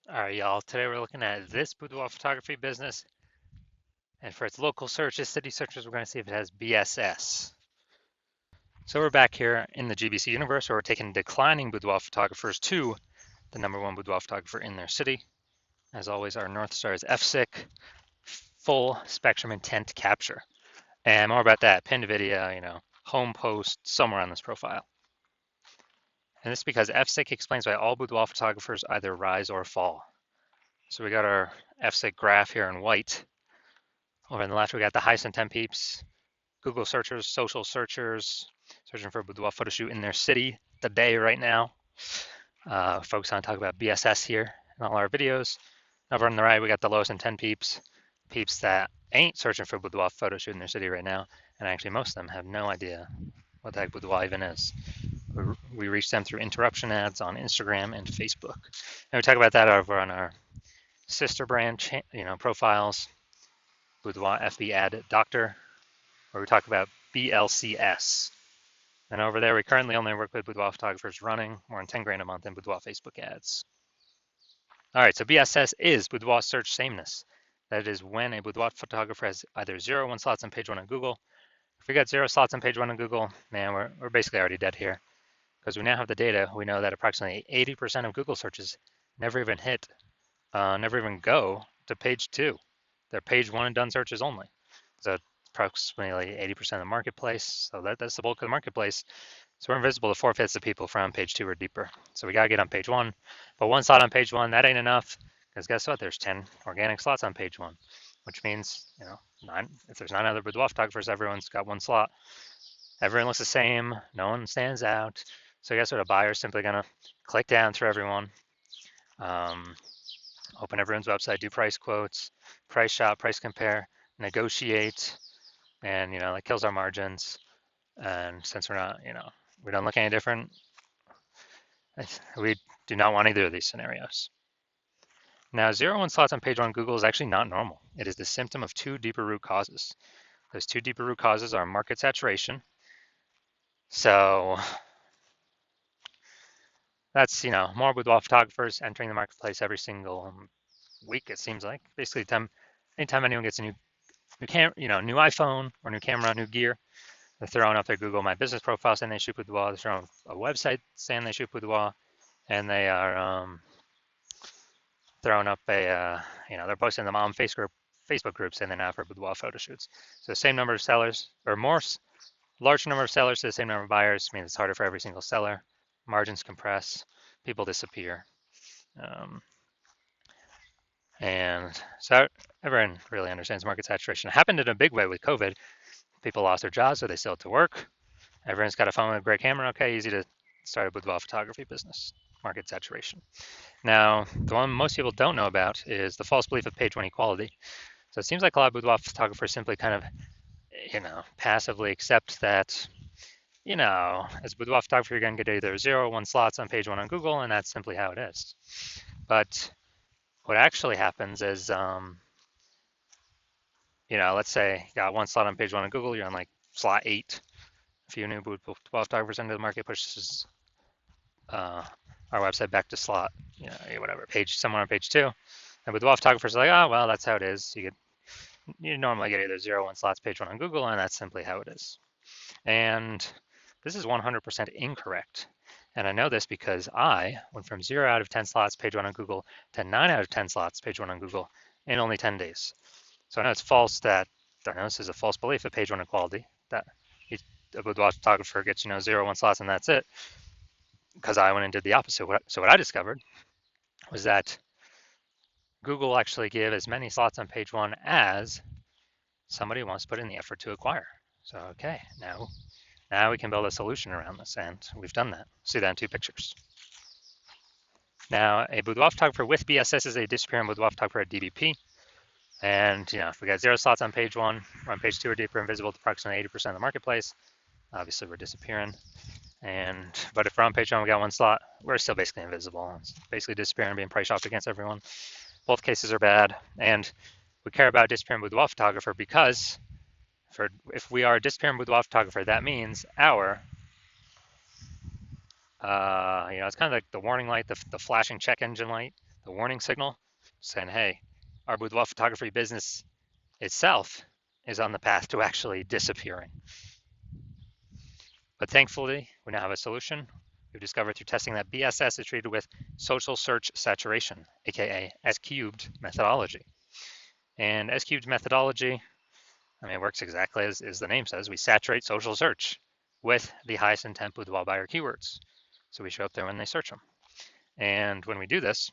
All right, y'all. Today we're looking at this boudoir photography business, and for its local searches, city searches, we're going to see if it has BSS. So we're back here in the GBC universe, where we're taking declining boudoir photographers to the #1 boudoir photographer in their city. As always, our North Star is FSIC, full spectrum intent capture. And more about that, pinned video, home post, somewhere on this profile. And this is because FSIC explains why all boudoir photographers either rise or fall. So we got our FSIC graph here in white. Over on the left, we got the highest intent peeps, Google searchers, social searchers, searching for a boudoir photo shoot in their city today, right now. Focus on talk about BSS here in all our videos. Over on the right, we got the lowest intent peeps, peeps that ain't searching for a boudoir photo shoot in their city right now. And actually, most of them have no idea what the heck boudoir even is. We reach them through interruption ads on Instagram and Facebook. And we talk about that over on our sister brand, profiles, Boudoir FB Ad Doctor, where we talk about BLCS. And over there, we currently only work with boudoir photographers running more than 10 grand a month in boudoir Facebook ads. All right, so BSS is boudoir search sameness. That is when a boudoir photographer has either 0 or 1 slots on page 1 on Google. If we got 0 slots on page 1 on Google, man, we're basically already dead here. Because we now have the data, we know that approximately 80% of Google searches never even never even go to page 2. They're page 1 and done searches only. So approximately 80% of the marketplace. So that's the bulk of the marketplace. So we're invisible to 4/5 of people from page 2 or deeper. So we got to get on page 1. But 1 slot on page 1, that ain't enough. Because guess what? There's 10 organic slots on page 1, which means, if there's 9 other boudoir photographers, everyone's got 1 slot. Everyone looks the same. No one stands out. So guess what? A buyer is simply going to click down through everyone, open everyone's website, do price quotes, price shop, price compare, negotiate, and that kills our margins. And since we're not, we don't look any different, we do not want either of these scenarios. Now, 0 slots on page 1 Google is actually not normal. It is the symptom of 2 deeper root causes. Those 2 deeper root causes are market saturation. So that's, more boudoir photographers entering the marketplace every single week, it seems like. Basically, anytime anyone gets a new new iPhone or new camera, new gear, they're throwing up their Google My Business profile saying they shoot boudoir. They're throwing a website saying they shoot boudoir, and they are throwing up they're posting them on Facebook groups saying they're now for boudoir photo shoots. So the same number of sellers, or large number of sellers to the same number of buyers, means it's harder for every single seller. Margins compress, people disappear. And so everyone really understands market saturation. It happened in a big way with COVID. People lost their jobs, so they still had to work. Everyone's got a phone with a great camera. Okay, easy to start a boudoir photography business. Market saturation. Now, the one most people don't know about is the false belief of page 1 equality. So it seems like a lot of boudoir photographers simply kind of, passively accept that, as a boudoir photographer, you're going to get either 0 or 1 slots on page 1 on Google, and that's simply how it is. But what actually happens is, let's say you got 1 slot on page 1 on Google, you're on like slot 8. A few new boudoir photographers into the market pushes our website back to slot, whatever, somewhere on page 2. And boudoir photographers are like, oh, well, that's how it is. You normally get either 0 or 1 slots page 1 on Google, and that's simply how it is. And this is 100% incorrect. And I know this because I went from 0 out of 10 slots page 1 on Google to 9 out of 10 slots page 1 on Google in only 10 days. So I know it's false this is a false belief of page 1 equality, that a boudoir photographer gets, 0 or 1 slots and that's it, because I went and did the opposite. So what I discovered was that Google actually give as many slots on page 1 as somebody wants to put in the effort to acquire. So, okay, now we can build a solution around this, and we've done that. See that in 2 pictures. Now, a boudoir photographer with BSS is a disappearing boudoir photographer at DBP. And, if we got 0 slots on page 1, we're on page 2 or deeper, invisible to approximately 80% of the marketplace. Obviously, we're disappearing. But if we're on page 1, we got 1 slot, we're still basically invisible. It's basically disappearing and being price shopped against everyone. Both cases are bad. And we care about disappearing boudoir photographer because if we are a disappearing boudoir photographer, that means our, it's kind of like the warning light, the flashing check engine light, the warning signal saying, hey, our boudoir photography business itself is on the path to actually disappearing. But thankfully, we now have a solution. We've discovered through testing that BSS is treated with social search saturation, aka S-cubed methodology. And S-cubed methodology, I mean, it works exactly as the name says. We saturate social search with the highest intent boudoir buyer keywords. So we show up there when they search them. And when we do this,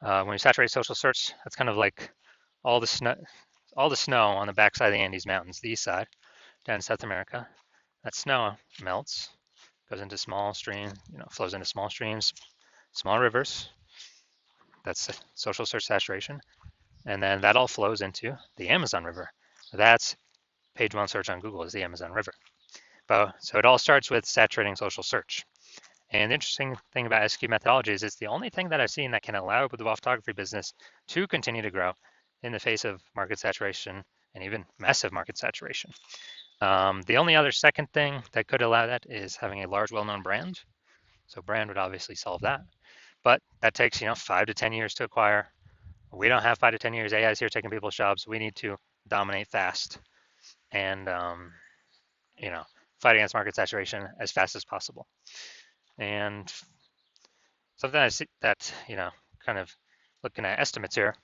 when we saturate social search, that's kind of like all the snow on the backside of the Andes Mountains, the east side, down in South America. That snow melts, goes into small streams, flows into small streams, small rivers. That's social search saturation. And then that all flows into the Amazon River. That's page one search on Google is the Amazon River. So it all starts with saturating social search. And the interesting thing about SQ methodology is it's the only thing that I've seen that can allow the boudoir photography business to continue to grow in the face of market saturation and even massive market saturation. The only other second thing that could allow that is having a large, well-known brand. So brand would obviously solve that, but that takes 5 to 10 years to acquire. We don't have 5 to 10 years. AI is here taking people's jobs. We need to dominate fast and fight against market saturation as fast as possible. And something I see that kind of looking at estimates here,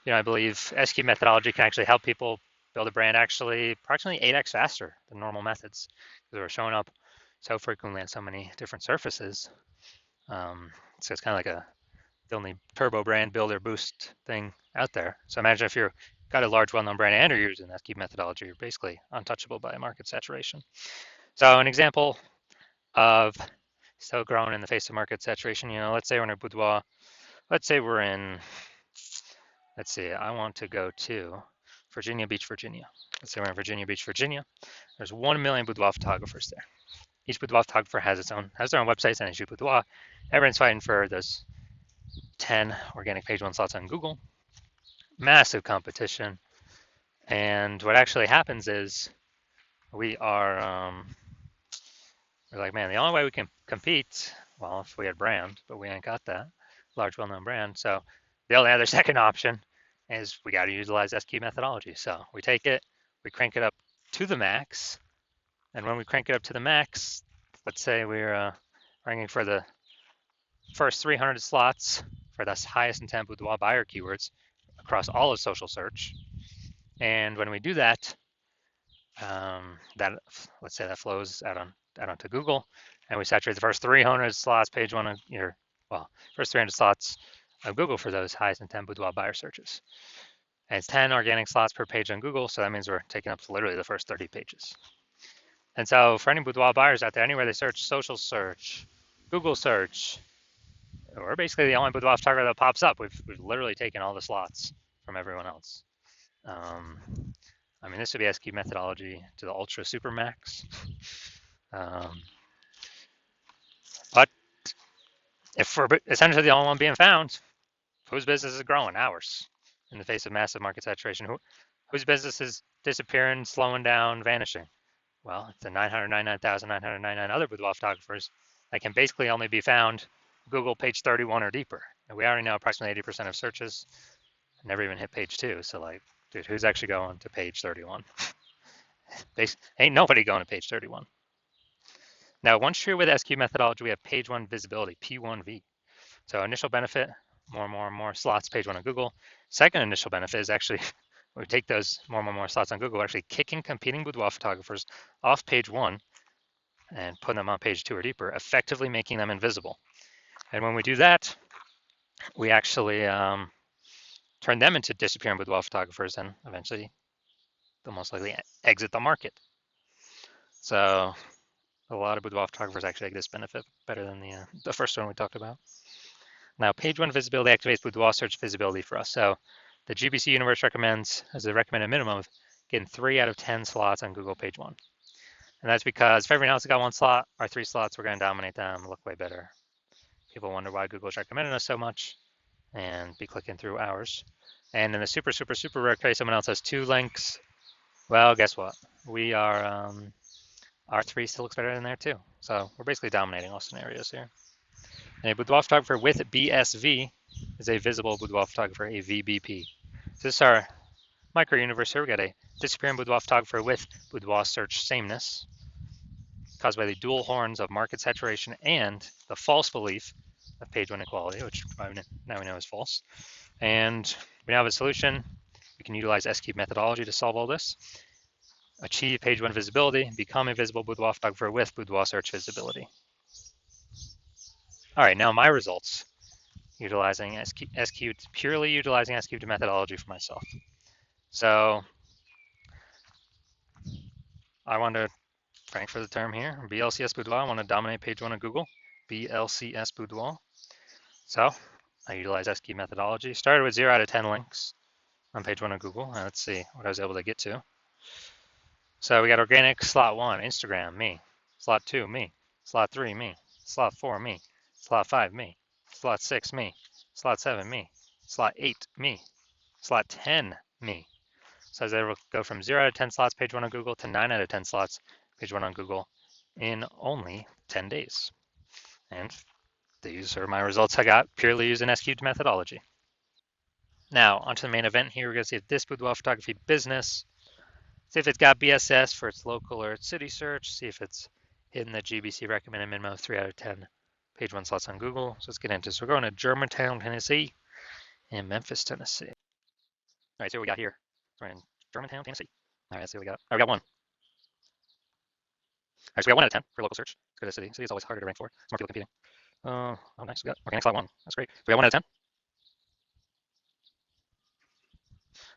I believe SQ methodology can actually help people build a brand actually approximately 8x faster than normal methods because we're showing up so frequently on so many different surfaces. So it's kind of like the only turbo brand builder boost thing out there. So imagine if you've got a large well-known brand and you're using SQ methodology, you're basically untouchable by market saturation. So an example of still growing in the face of market saturation, let's say we're in a boudoir. Let's say we're in, I want to go to Virginia Beach, Virginia. Let's say we're in Virginia Beach, Virginia. There's 1 million boudoir photographers there. Each boudoir photographer has their own websites and issue boudoir. Everyone's fighting for those 10 organic page one slots on Google. Massive competition. And what actually happens is we're like, man, the only way we can compete, well, if we had brand, but we ain't got that large, well-known brand. So the only other second option is we got to utilize SQ methodology. So we take it, we crank it up to the max. And when we crank it up to the max, let's say we're ranking for the first 300 slots for the highest intent boudoir buyer keywords across all of social search. And when we do that, let's say that flows out onto Google, and we saturate the first 300 slots, page one first 300 slots of Google for those highest intent boudoir buyer searches. And it's 10 organic slots per page on Google, so that means we're taking up literally the first 30 pages. And so for any boudoir buyers out there, anywhere they search, social search, Google search, we're basically the only boudoir photographer that pops up. We've literally taken all the slots from everyone else. This would be SQ methodology to the ultra super max. But if we're essentially the only one being found, whose business is growing? Ours, in the face of massive market saturation. Whose business is disappearing, slowing down, vanishing? Well, it's the 999,999 other boudoir photographers that can basically only be found Google page 31 or deeper. And we already know approximately 80% of searches never even hit page 2. So dude, who's actually going to page 31? Ain't nobody going to page 31. Now, once true with SQ methodology, we have page 1 visibility, P1V. So initial benefit, more slots, page 1 on Google. Second initial benefit is actually, we take those more slots on Google, we're actually kicking competing boudoir photographers off page 1 and putting them on page 2 or deeper, effectively making them invisible. And when we do that, we actually turn them into disappearing boudoir photographers, and eventually they'll most likely exit the market. So a lot of boudoir photographers actually get this benefit better than the first one we talked about. Now, page 1 visibility activates boudoir search visibility for us. So the GBC universe recommends, as a recommended minimum, of getting 3 out of 10 slots on Google page 1. And that's because if everyone else has got 1 slot, our 3 slots, we're going to dominate them, look way better. People wonder why Google's recommending us so much and be clicking through ours. And in the super rare case, someone else has 2 links. Well, guess what? We are, our 3 still looks better than there too. So we're basically dominating all scenarios here. And a boudoir photographer with BSV is a visible boudoir photographer, a VBP. So this is our micro universe here. We got a disappearing boudoir photographer with boudoir search sameness caused by the dual horns of market saturation and the false belief of page one equality, which now we know is false. And we now have a solution. We can utilize S-cube methodology to solve all this. Achieve page one visibility, become a visible boudoir photographer with boudoir search visibility. All right, now my results, utilizing S-cube, purely utilizing S-cube methodology for myself. So I want to, frank for the term here, BLCS Boudoir, I want to dominate page one of Google, BLCS Boudoir. So I utilize S-cube methodology, started with 0 out of 10 links on page one of Google. Now let's see what I was able to get to. So we got organic, slot 1, Instagram, me. Slot 2, me. Slot 3, me. Slot 4, me. Slot 5, me. Slot 6, me. Slot 7, me. Slot 8, me. Slot 10, me. So I was able to go from 0 out of 10 slots page one on Google to 9 out of 10 slots page one on Google in only 10 days. And these are my results I got purely using S-cubed methodology. Now, onto the main event here. We're going to see if this boudoir photography business, see if it's got BSS for its local or its city search, see if it's hitting the GBC recommended minimum of 3 out of 10 page one slots on Google. So let's get into this. We're going to Germantown, Tennessee, and Memphis, Tennessee. All right, so what we got here. We're in Germantown, Tennessee. All right, let's see what we got. All right, we got 1. All right, so we got 1 out of 10 for local search. Let's go to city. City is always harder to rank for. There's more people competing. Oh, nice. We got organic slot 1. That's great. So we got 1 out of 10.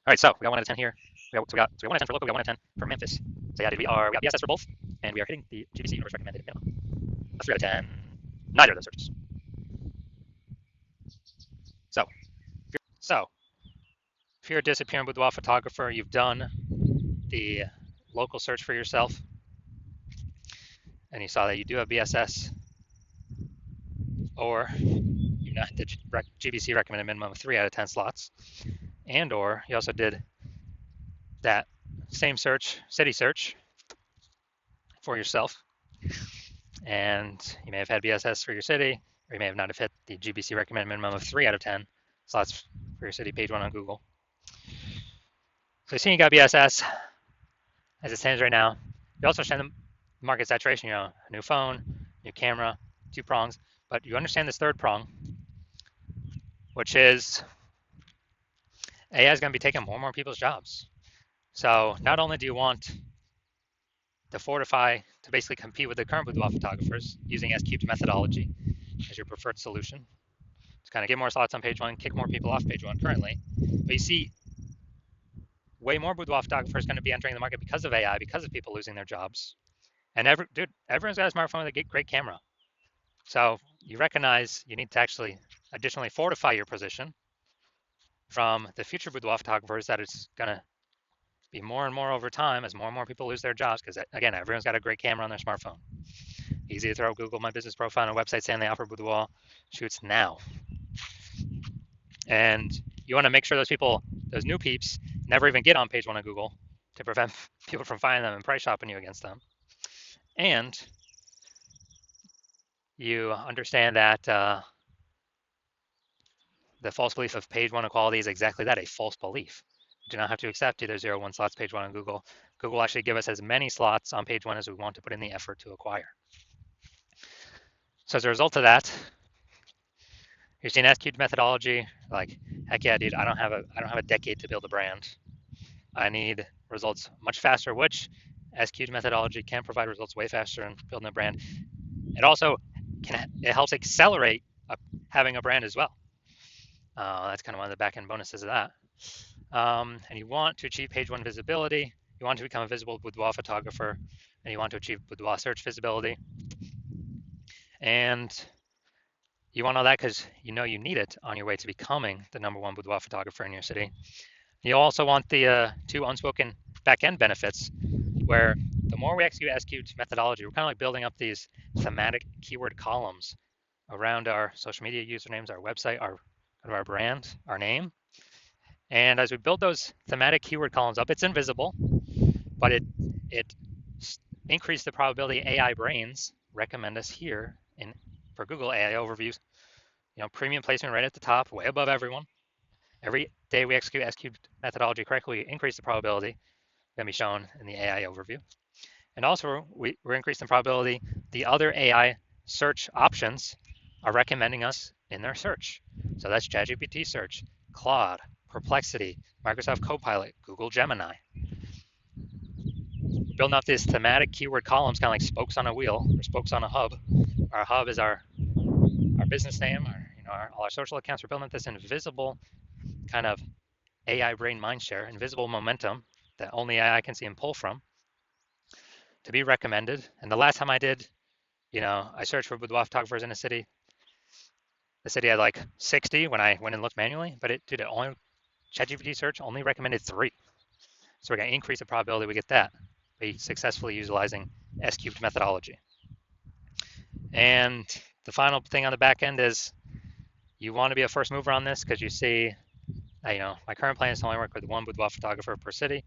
All right, so we got 1 out of 10 here. We got 1 out of 10 for local. We got 1 out of 10 for Memphis. So yeah, we got BSS for both, and we are hitting the GBC universe recommended minimum. 3 out of 10. Neither of those searches. So if you're a disappearing boudoir photographer, you've done the local search for yourself, and you saw that you do have BSS, or you not the GBC recommended minimum of 3 out of 10 slots, and or you also did that same search, city search, for yourself, and you may have had BSS for your city, or you may have not have hit the GBC recommended minimum of 3 out of 10 slots for your city page one on Google. So you see you got BSS as it stands right now. You also understand the market saturation, a new phone, new camera, 2 prongs, but you understand this 3rd prong, which is AI is going to be taking more and more people's jobs. So not only do you want to fortify, to basically compete with the current boudoir photographers using S-cubed methodology as your preferred solution, to kind of get more slots on page one, kick more people off page one currently. But you see, way more boudoir photographers going to be entering the market because of AI, because of people losing their jobs. And everyone's got a smartphone with a great camera. So you recognize you need to actually additionally fortify your position from the future boudoir photographers, that it's going to be more and more over time as more and more people lose their jobs, because again, everyone's got a great camera on their smartphone. Easy to throw Google My Business Profile on a website saying they offer boudoir shoots now. And you want to make sure those people, those new peeps, never even get on page one of Google to prevent people from finding them and price shopping you against them. And you understand that the false belief of page one equality is exactly that, a false belief. You do not have to accept either 0 or 1 slots page one on Google. Google will actually give us as many slots on page one as we want to put in the effort to acquire. So as a result of that, you're seeing S-cubed methodology, like, heck yeah, dude, I don't have a decade to build a brand. I need results much faster, which S-cubed methodology can provide results way faster in building a brand. It also it helps accelerate having a brand as well. That's kind of one of the back-end bonuses of that. And you want to achieve page one visibility. You want to become a visible boudoir photographer, and you want to achieve boudoir search visibility. And you want all that because you know you need it on your way to becoming the #1 boudoir photographer in your city. You also want the 2 unspoken back-end benefits, where the more we execute S-cubed methodology, we're kind of like building up these thematic keyword columns around our social media usernames, our website, our brand, our name. And as we build those thematic keyword columns up, it's invisible, but it increases the probability AI brains recommend us here for Google AI overviews premium placement right at the top, way above everyone. Every day we execute S cubed methodology correctly, we increase the probability going to be shown in the AI overview. And also, we're increasing the probability the other AI search options are recommending us in their search. So that's ChatGPT search, Claude, Perplexity, Microsoft Copilot, Google Gemini. We're building up these thematic keyword columns, kind of like spokes on a wheel or spokes on a hub. Our hub is our business name, all our social accounts. We're building up this invisible kind of AI brain mindshare, invisible momentum that only AI can see and pull from to be recommended. And the last time I did, I searched for boudoir photographers in a city. The city had like 60 when I went and looked manually, but it only ChatGPT search only recommended 3. So we're going to increase the probability we get that by successfully utilizing S cubed methodology. And the final thing on the back end is you want to be a first mover on this because you see, my current plan is to only work with 1 boudoir photographer per city.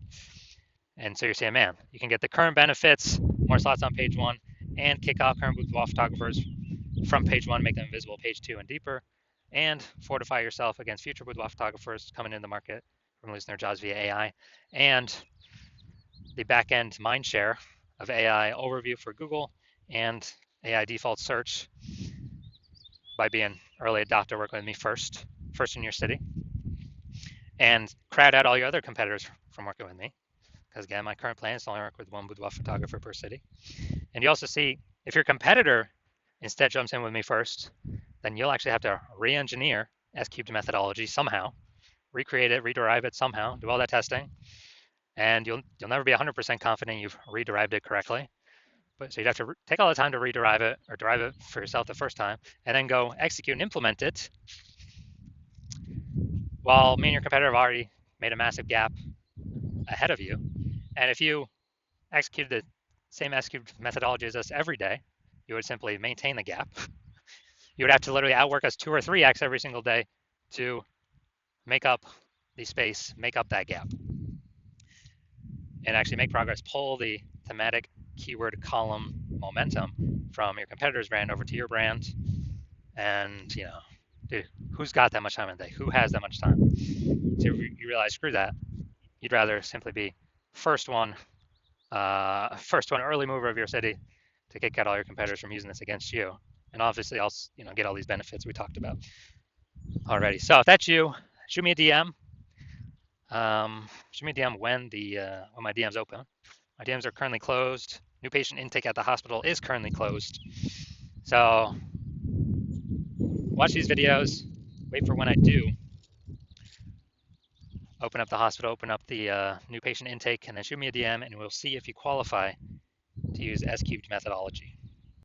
And so you're saying, man, you can get the current benefits, more slots on page 1, and kick off current boudoir photographers from page 1, make them invisible page 2 and deeper, and fortify yourself against future boudoir photographers coming into the market from losing their jobs via AI, and the back-end mindshare of AI overview for Google and AI default search by being early adopter, working with me first in your city, and crowd out all your other competitors from working with me. Because again, my current plan is to only work with 1 boudoir photographer per city. And you also see if your competitor instead jumps in with me first, then you'll actually have to re-engineer S cubed methodology somehow, recreate it, rederive it somehow, do all that testing, and you'll never be 100% confident you've rederived it correctly. But so you'd have to take all the time to rederive it or derive it for yourself the first time, and then go execute and implement it. While me and your competitor have already made a massive gap ahead of you, and if you executed the same S cubed methodology as us every day, you would simply maintain the gap. You would have to literally outwork us 2 or 3x every single day to make up the space, make up that gap, and actually make progress, pull the thematic keyword column momentum from your competitor's brand over to your brand. And, dude, who's got that much time in the day? Who has that much time? So you realize, screw that. You'd rather simply be first one, early mover of your city to kick out all your competitors from using this against you. And obviously, I'll get all these benefits we talked about already. So if that's you, shoot me a DM. Shoot me a DM when my DM's open. My DMs are currently closed. New patient intake at the hospital is currently closed. So watch these videos. Wait for when I do open up the hospital, open up the new patient intake, and then shoot me a DM, and we'll see if you qualify to use S cubed methodology.